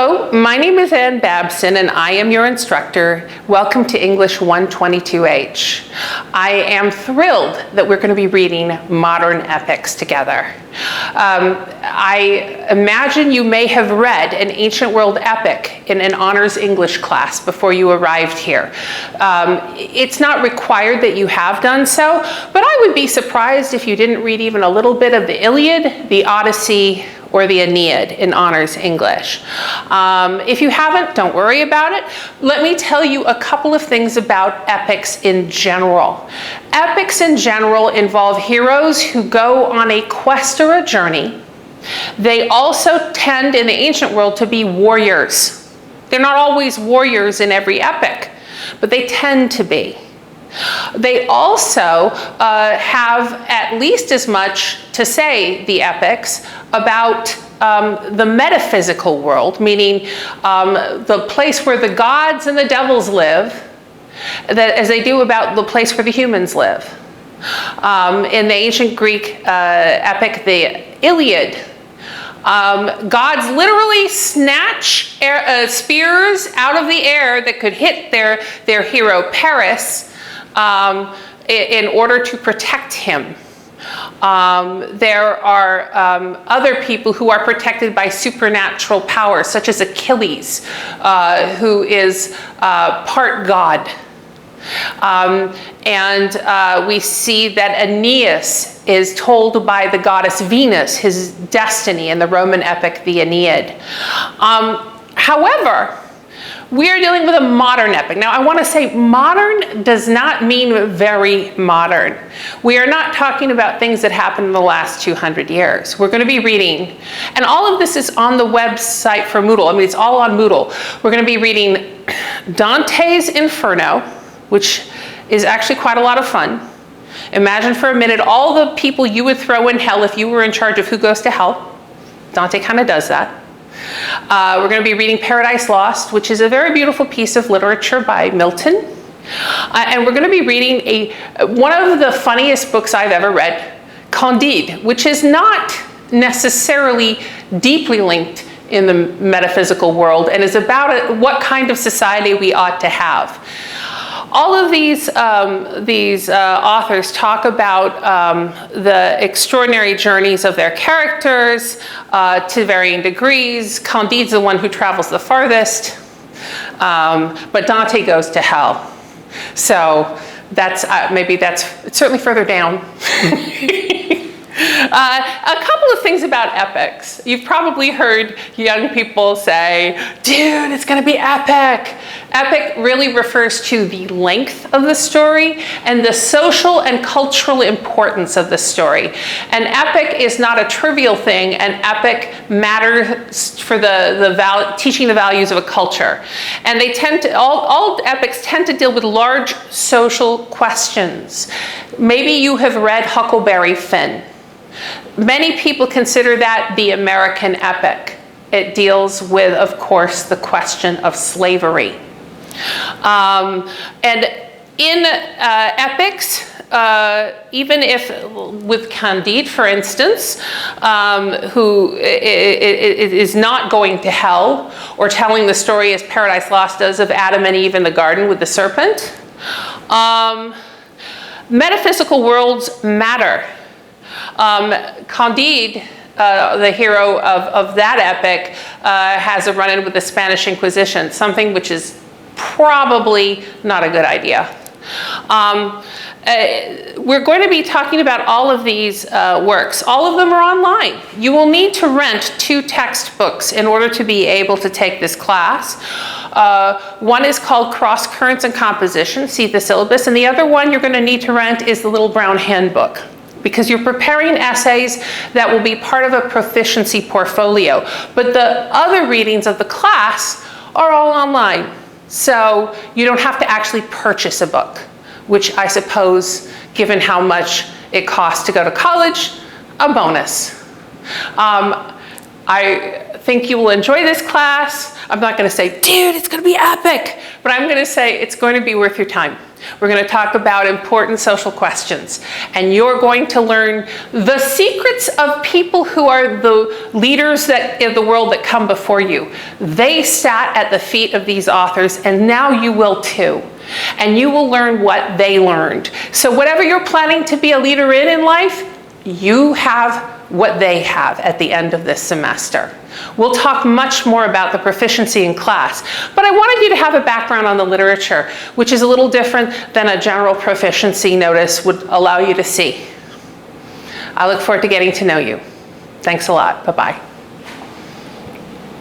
Hello, my name is Ann Babson and I am your instructor. Welcome to English 122H. I am thrilled that we're going to be reading modern epics together. I imagine you may have read an ancient world epic in an honors English class before you arrived here. It's not required that you have done so, but I would be surprised if you didn't read even a little bit of the Iliad, the Odyssey, or the Aeneid in honors English. If you haven't, don't worry about it. Let me tell you a couple of things about epics in general. Epics in general involve heroes who go on a quest or a journey. They also tend in the ancient world to be warriors. They're not always warriors in every epic, but they tend to be. They also have at least as much to say, the epics, about the metaphysical world, meaning the place where the gods and the devils live, as they do about the place where the humans live. In the ancient Greek epic, the Iliad, gods literally snatch spears out of the air that could hit their hero Paris in order to protect him. There are other people who are protected by supernatural powers, such as Achilles, who is part god. We see that Aeneas is told by the goddess Venus his destiny in the Roman epic, the Aeneid. However, we are dealing with a modern epic. Now, I want to say modern does not mean very modern. We are not talking about things that happened in the last 200 years. We're going to be reading, and all of this is on the website for Moodle. I mean, it's all on Moodle. We're going to be reading Dante's Inferno, which is actually quite a lot of fun. Imagine for a minute all the people you would throw in hell if you were in charge of who goes to hell. Dante kind of does that. We're going to be reading Paradise Lost, which is a very beautiful piece of literature by Milton. And we're going to be reading one of the funniest books I've ever read, Candide, which is not necessarily deeply linked in the metaphysical world and is about what kind of society we ought to have. All of these authors talk about the extraordinary journeys of their characters to varying degrees. Candide's the one who travels the farthest, but Dante goes to hell. So that's it's certainly further down. A couple of things about epics. You've probably heard young people say, dude, it's going to be epic. Epic really refers to the length of the story and the social and cultural importance of the story. An epic is not a trivial thing. An epic matters for teaching the values of a culture. And they tend to, all epics tend to deal with large social questions. Maybe you have read Huckleberry Finn. Many people consider that the American epic. It deals with, of course, the question of slavery. And in epics, even if with Candide, for instance, who is not going to hell, or telling the story as Paradise Lost does of Adam and Eve in the garden with the serpent, metaphysical worlds matter. Candide, the hero of that epic, has a run-in with the Spanish Inquisition, something which is probably not a good idea. We're going to be talking about all of these works. All of them are online. You will need to rent 2 textbooks in order to be able to take this class. One is called Cross Currents and Composition, see the syllabus, and the other one you're going to need to rent is the Little Brown Handbook, because you're preparing essays that will be part of a proficiency portfolio. But the other readings of the class are all online. So you don't have to actually purchase a book, which I suppose, given how much it costs to go to college, a bonus. I think you will enjoy this class. I'm not going to say, dude, it's going to be epic, but I'm going to say it's going to be worth your time. We're going to talk about important social questions, and you're going to learn the secrets of people who are the leaders of the world that come before you. They sat at the feet of these authors, and now you will too. And you will learn what they learned. So whatever you're planning to be a leader in life, you have what they have at the end of this semester. We'll talk much more about the proficiency in class, but I wanted you to have a background on the literature, which is a little different than a general proficiency notice would allow you to see. I look forward to getting to know you. Thanks a lot. Bye-bye.